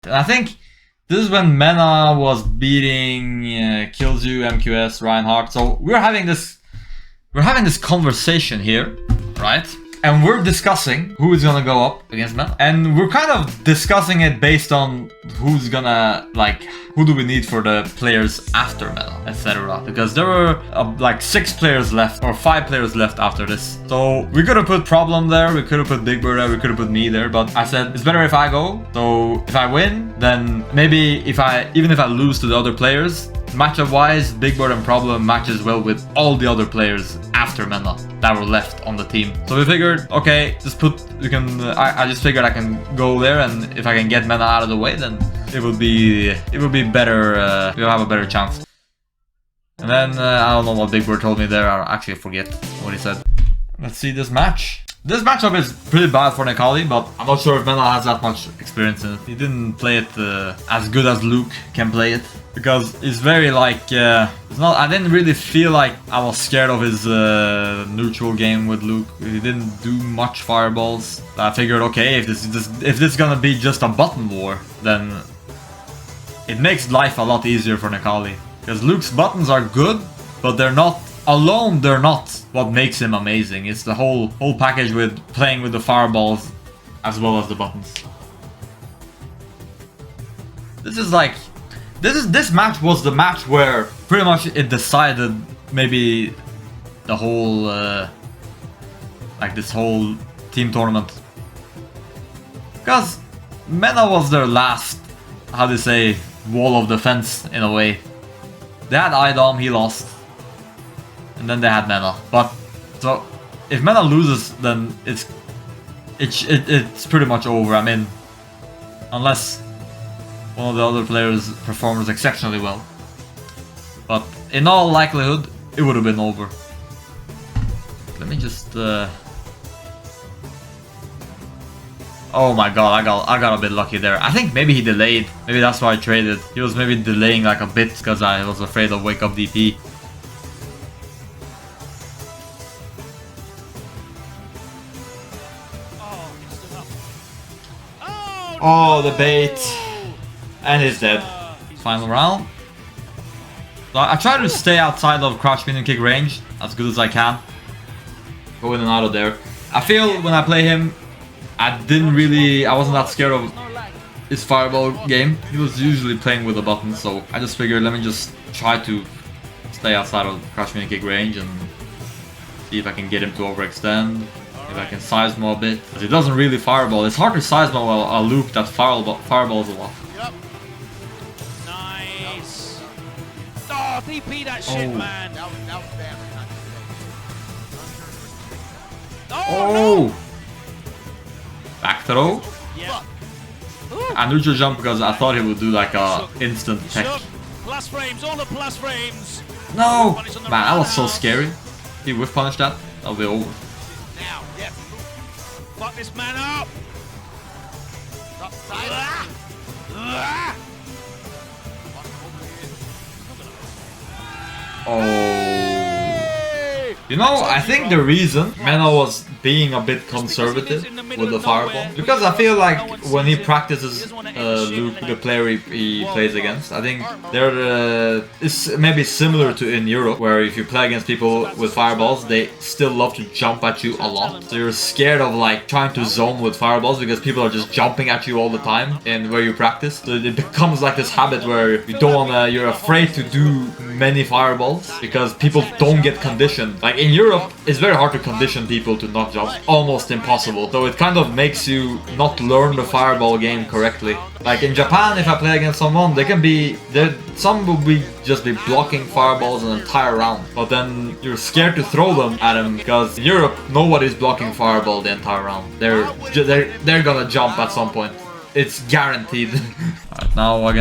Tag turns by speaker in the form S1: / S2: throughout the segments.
S1: I think this is when Mena was beating Killju, MQS, Reinhardt. So we're having this conversation here, right? And we're discussing who is gonna go up against Mena. And we're kind of discussing it based on who's gonna, like, who do we need for the players after Mena, etc. Because there were like 6 players left, or 5 players left after this. So we could have put Problem there, we could have put Big Bird there, we could have put me there. But I said, it's better if I go. So if I win, then maybe even if I lose to the other players, matchup wise, Big Bird and Problem matches well with all the other players after Mena that were left on the team. So we figured, okay, I just figured I can go there, and if I can get Mena out of the way, then it would be better. We'll have a better chance. And then I don't know what Big Bird told me there. I actually forget what he said. Let's see this match. This matchup is pretty bad for Nekali, but I'm not sure if Mena has that much experience in it. He didn't play it as good as Luke can play it, because it's very like it's not. I didn't really feel like I was scared of his neutral game with Luke. He didn't do much fireballs. I figured, okay, if this is gonna be just a button war, then it makes life a lot easier for Nekali, because Luke's buttons are good, but they're not. Alone, they're not what makes him amazing. It's the whole package with playing with the fireballs as well as the buttons. This match was the match where pretty much it decided maybe the whole like this whole team tournament. Because Mena was their last, how do you say, wall of defense in a way. They had Idom, he lost. And then they had Mena. But so if Mena loses, then it's pretty much over. I mean, unless one of the other players performs exceptionally well. But in all likelihood, it would have been over. Let me just oh my god, I got a bit lucky there. I think maybe he delayed. Maybe that's why I traded. He was maybe delaying like a bit because I was afraid of wake up DP. Oh, the bait. And he's dead. Final round. So I try to stay outside of crouch spin and kick range as good as I can. Go in and out of there. I feel when I play him, I wasn't that scared of his fireball game. He was usually playing with a button, so I just figured, let me just try to stay outside of crouch spin and kick range and see if I can get him to overextend. If I can Seismo a bit, because he doesn't really fireball. It's hard to Seismo a Luke that fireballs a lot.
S2: Yep. Nice. Oh, DP that shit, man. That was bad.
S1: Oh! No. Back throw.
S2: Yeah.
S1: I neutral jump because I thought he would do like a instant tech.
S2: Plus frames, all the plus frames.
S1: No! Man, that was so scary. If he whiff punish that, that'll be over.
S2: Now, yes. Fuck this man up.
S1: Oh. You know, I think the reason Mena was being a bit conservative with the fireball, because I feel like when he practices Luke, the player he plays against, I think it's maybe similar to in Europe, where if you play against people with fireballs, they still love to jump at you a lot. So you're scared of like trying to zone with fireballs because people are just jumping at you all the time and where you practice. So it becomes like this habit where you don't wanna, you're afraid to do many fireballs because people don't get conditioned. Like in Europe, it's very hard to condition people to not jump. Almost impossible. So it kind of makes you not learn the fireball game correctly. Like in Japan, if I play against someone, some will just be blocking fireballs an entire round. But then you're scared to throw them at him because in Europe, nobody's blocking fireball the entire round. They're gonna jump at some point. It's guaranteed. Alright, now I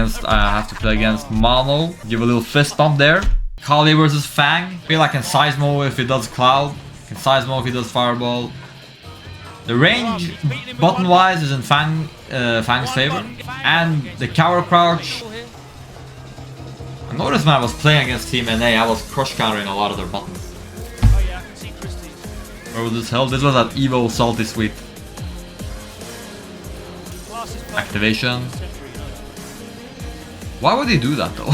S1: have to play against Mono. Give a little fist bump there. Kali versus Fang. I feel I can Seismo if he does Cloud. I can Seismo if he does Fireball. The range, button-wise, is in Fang's favor. And the cower crouch. I noticed when I was playing against Team NA, I was crush countering a lot of their buttons. Where was this held? This was at Evo Salty Sweet. Activation. Why would he do that though?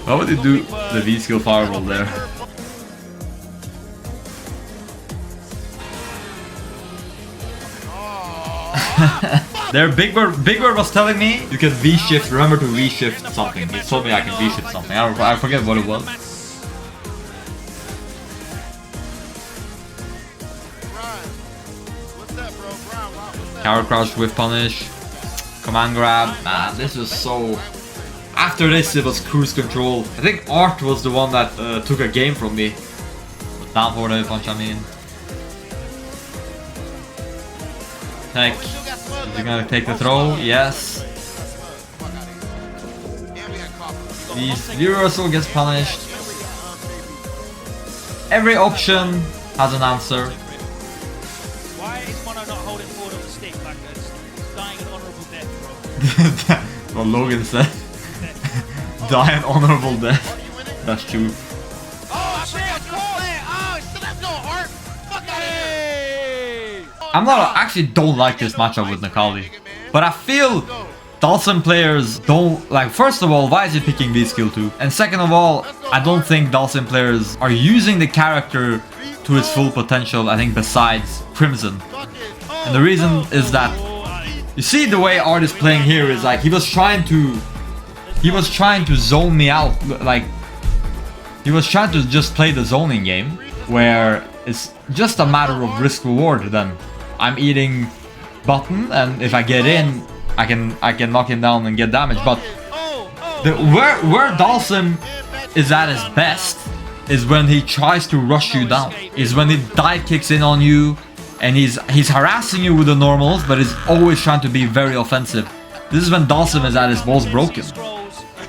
S1: Why would he do the V-skill fireball there? There, Big Bird was telling me you can V-shift, remember to V-shift something. He told me I can V-shift something. I forget what it was. Cower crouch, whiff punish, command grab. Man, this was so... After this it was cruise control. I think Art was the one that took a game from me. Down for the punch, I mean. Tech. Is he gonna take the throw? Yes. The reversal gets punished. Every option has an answer.
S2: Why is Mono not holding forward on the stick like it's dying an honourable death, bro?
S1: What Logan said. Die an honourable death. That's true.
S2: Oh, shit! Oh, still have no heart! Fuck out of here!
S1: I actually don't like this matchup with Nakali. But I feel Dhalsim players don't like. First of all, why is he picking V-skill 2? And second of all, I don't think Dhalsim players are using the character to its full potential, I think, besides Crimson. And the reason is that you see the way Art is playing here is like he was trying to zone me out. Like he was trying to just play the zoning game where it's just a matter of risk reward. Then I'm eating button, and if I get in, I can knock him down and get damage. But where Dhalsim is at his best is when he tries to rush you down. Is when he dive kicks in on you and he's harassing you with the normals, but he's always trying to be very offensive. This is when Dhalsim is at his balls broken.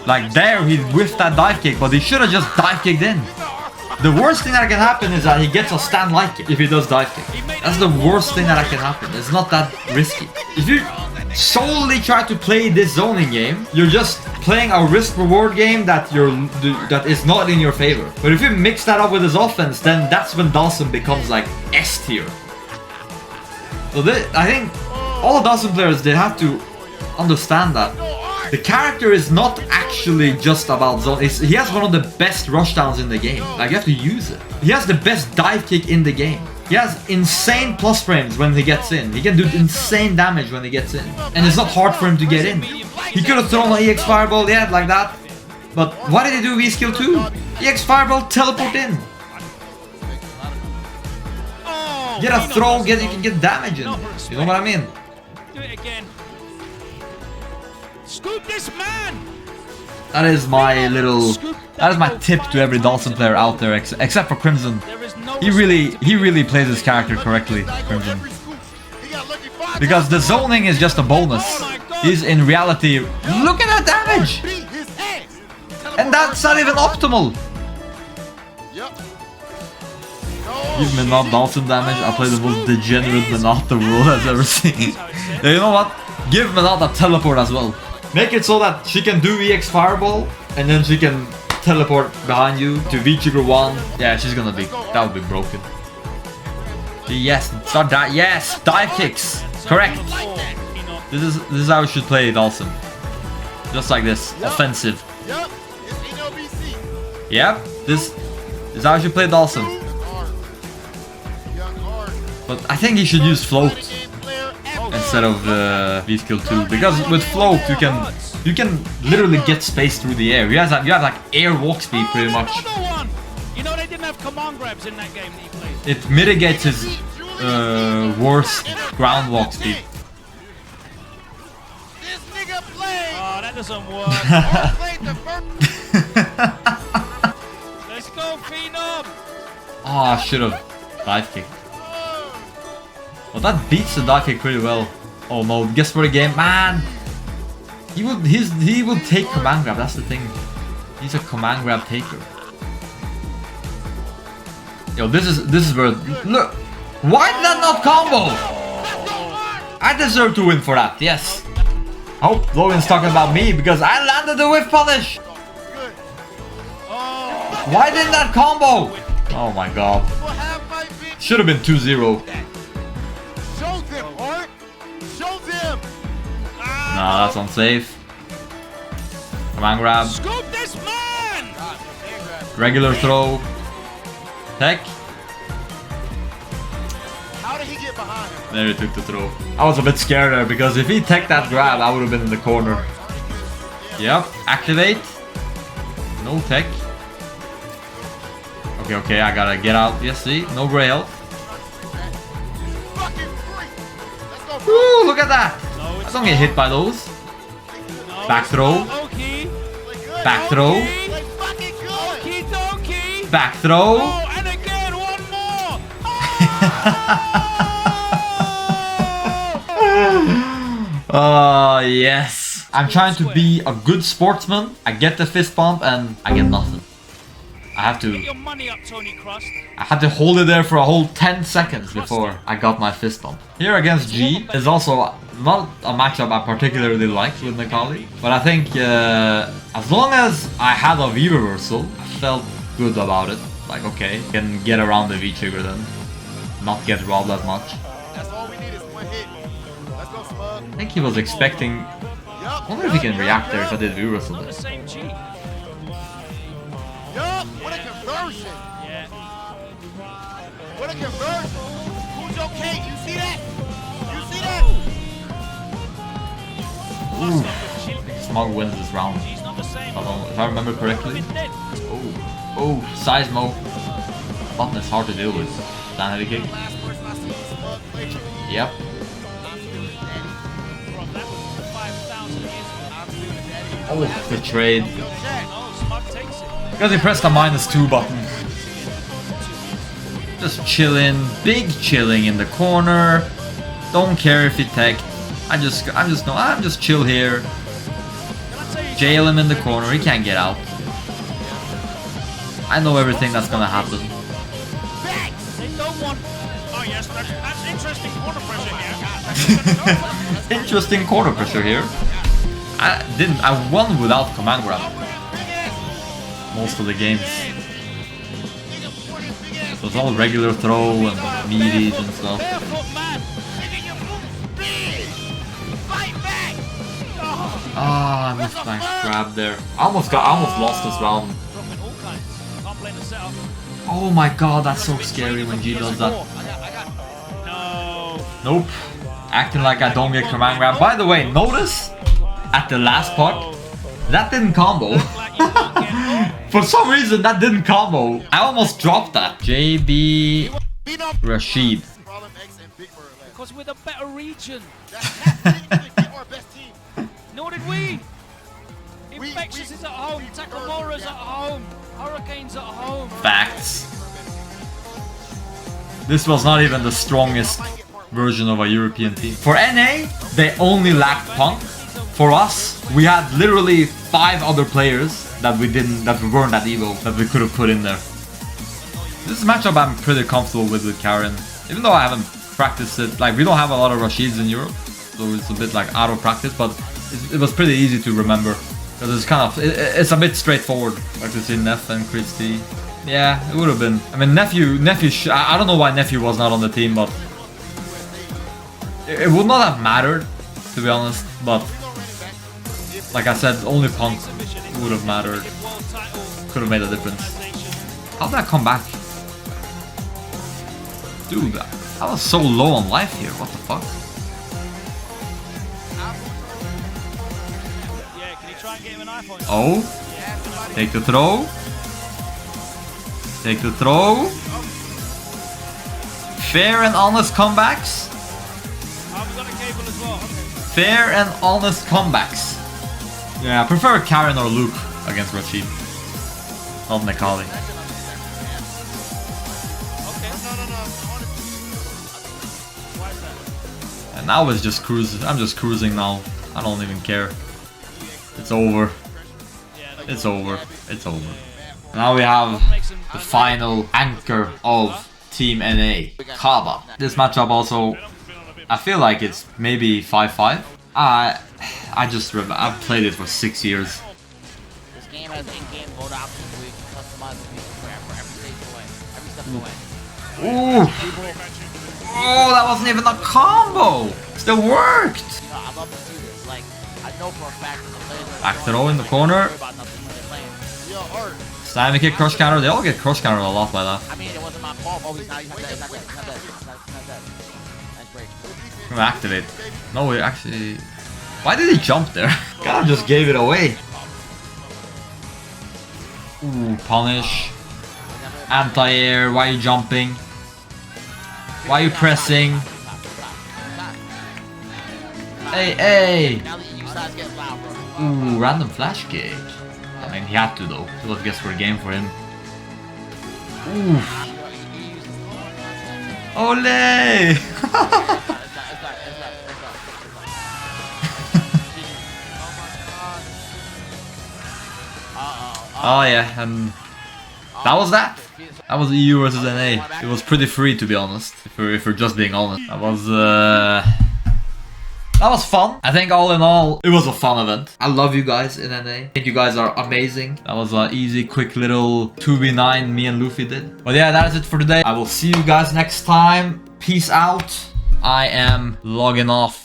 S1: Like there, he whiffed that dive kick, but he should have just dive kicked in. The worst thing that can happen is that he gets a stand like if he does dive kick. That's the worst thing that can happen. It's not that risky. If you solely try to play this zoning game, you're just playing a risk-reward game that is not in your favor. But if you mix that up with his offense, then that's when Dhalsim becomes like S tier. So I think all Dhalsim players, they have to understand that the character is not actually just about zone. He has one of the best rushdowns in the game. Like, you have to use it. He has the best dive kick in the game. He has insane plus frames when he gets in. He can do insane damage when he gets in. And it's not hard for him to get in. He could have thrown an EX Fireball, yeah, like that. But why did he do V-skill 2? EX Fireball, teleport in. Get a throw, you can get damage in. You know what I mean?
S2: Do it again. Scoop this man!
S1: That is my tip to every Dhalsim player out there, except for Crimson. He really plays his character correctly, Crimson. Because the zoning is just a bonus. He's in reality, look at that damage! And that's not even optimal! Give Menat Dhalsim damage, I play the most degenerate Menat the world has ever seen. Yeah, you know what? Give Menat a teleport as well. Make it so that she can do EX Fireball, and then she can teleport behind you to V-Trigger 1. Yeah, she's gonna be... that would be broken. Yes, start that. Yes! Dive kicks! Correct! This is how we should play Dhalsim. Just like this. Offensive. Yep, this is how we should play Dhalsim. But I think he should use float instead of V-skill 2, because with float you can literally get space through the air. You have like air walk speed pretty much.
S2: You know they didn't have command grabs in that game that he played.
S1: It mitigates his worst ground walk speed.
S2: Oh, that doesn't work. Let's go, Phenom!
S1: Oh, I should have dive kicked. Well, that beats the dive kick pretty well. Oh no, guess for the game, man. He would take command grab. That's the thing. He's a command grab taker. Yo, this is where, look. Why did that not combo? I deserve to win for that. Yes. I hope Logan's talking about me because I landed the whiff punish. Why didn't that combo? Oh my god. Should have been 2-0. Nah, that's unsafe. Command grab.
S2: Scoop this man!
S1: Regular throw. Tech.
S3: How did he get behind him?
S1: There he took the throw. I was a bit scared there because if he teched that grab, I would have been in the corner. Yep. Activate. No tech. Okay, okay, I gotta get out. Yes, see? No rail. Ooh, look at that! I don't get hit by those. Back throw. Back throw. Back throw.
S2: And again, one more!
S1: Oh, yes. I'm trying to be a good sportsman. I get the fist bump and I get nothing. I have to...
S2: Get your money up, Tony Crust.
S1: I had to hold it there for a whole 10 seconds before I got my fist bump. Here against G is also not a matchup I particularly like with Nikali. But I think as long as I had a V reversal, I felt good about it. Like, okay, can get around the V trigger then. Not get robbed that much.
S3: That's all we need is one hit. Let's go, Smug.
S1: I think he was expecting... I wonder if he can react there if I did V reversal
S2: The
S1: there.
S2: same G.
S3: Yup, what a conversion.
S2: Yeah.
S3: What a conversion. Who's okay? You see that? You see that?
S1: Ooh. Smug wins this round.
S2: He's not the same.
S1: If I remember correctly. Oh, Seismo. Button is hard to deal with. Down heavy kick.
S3: Last person I see Smug play.
S1: Yep.
S2: That was 5,000 years ago.
S1: Oh, the trade.
S2: Oh, Smug takes it.
S1: Because he pressed the -2 button. Just chilling, big chilling in the corner. Don't care if he tech. I'm just chill here. Jail him in the corner. He can't get out. I know everything that's gonna happen.
S2: They don't want... Oh yes, that's interesting corner pressure here.
S1: Interesting corner pressure here. I won without command grab most of the games. So it's all regular throw and meaties and stuff.
S2: Barefoot man.
S1: Ah, I missed my grab there. I almost lost this round.
S2: Dropping all kinds. Can't blame the setup.
S1: Oh my god, that's so scary when G does that.
S2: No.
S1: Nope. Acting like I don't get command grab. By the way, notice at the last part, that didn't combo. For some reason, that didn't combo. I almost dropped that. JB Rashid.
S2: Because we're the better region.
S3: Our best team.
S2: Nor did we. Infectious is at home. Takamura's at home. Hurricane's at home.
S1: Facts. This was not even the strongest version of a European team. For NA, they only lacked Punk. For us, we had literally 5 other players that we weren't at Evo that we could have put in there. This is a matchup I'm pretty comfortable with Karen. Even though I haven't practiced it, like we don't have a lot of Rashids in Europe, so it's a bit like out of practice, but it was pretty easy to remember. Because it's kind of, it's a bit straightforward. Like to see Neff and Christy. Yeah, it would have been. I mean, Nephew, I don't know why Nephew was not on the team, but it would not have mattered, to be honest, but like I said, only Punk would have mattered. Could have made a difference. How did I come back? Dude, I was so low on life here, what the fuck?
S2: Yeah, can you try and get him an iPhone?
S1: Oh, take the throw. Take the throw. Fair and honest comebacks.
S2: Oh, we got a cable as well.
S1: Fair and honest comebacks. Yeah, I prefer Karen or Luke against Rashid. Not Nikali. And now it's just cruising. I'm just cruising now. I don't even care. It's over. It's over. It's over. Now we have the final anchor of Team NA, Caba. This matchup also, I feel like it's maybe 5-5. I just remember, I've played it for 6 years.
S4: This game has in-game mode options where you can customize the music for every stage of the way, every step of the way.
S1: Ooh! Oh, that wasn't even a combo! Still worked!
S4: You know, I love to do this. Like, I know for a fact that the players are
S1: Back
S4: going
S1: throw in the
S4: to
S1: corner.
S4: worry about nothing when they're playing.
S3: Yo, Art.
S1: Simon kick cross counter. They all get cross counter a lot by that.
S4: I mean, it wasn't my fault. Oh, he's not dead. He's not dead. He's not dead. He's not dead. Nice break.
S1: Can we activate? No, we actually. Why did he jump there? God just gave it away. Ooh, punish. Anti-air. Why are you jumping? Why are you pressing? Hey, hey!
S4: Now the EU side's getting loud, bro.
S1: Ooh, random flash kick. I mean, he had to though. It was a guess for a game for him. Ooh. Ole! Oh yeah, and that was that. That was EU versus NA. It was pretty free, to be honest. If we're just being honest, that was fun. I think all in all, it was a fun event. I love you guys in NA. I think you guys are amazing. That was an easy, quick little 2v9 me and Luffy did. But yeah, that is it for today. I will see you guys next time. Peace out. I am logging off.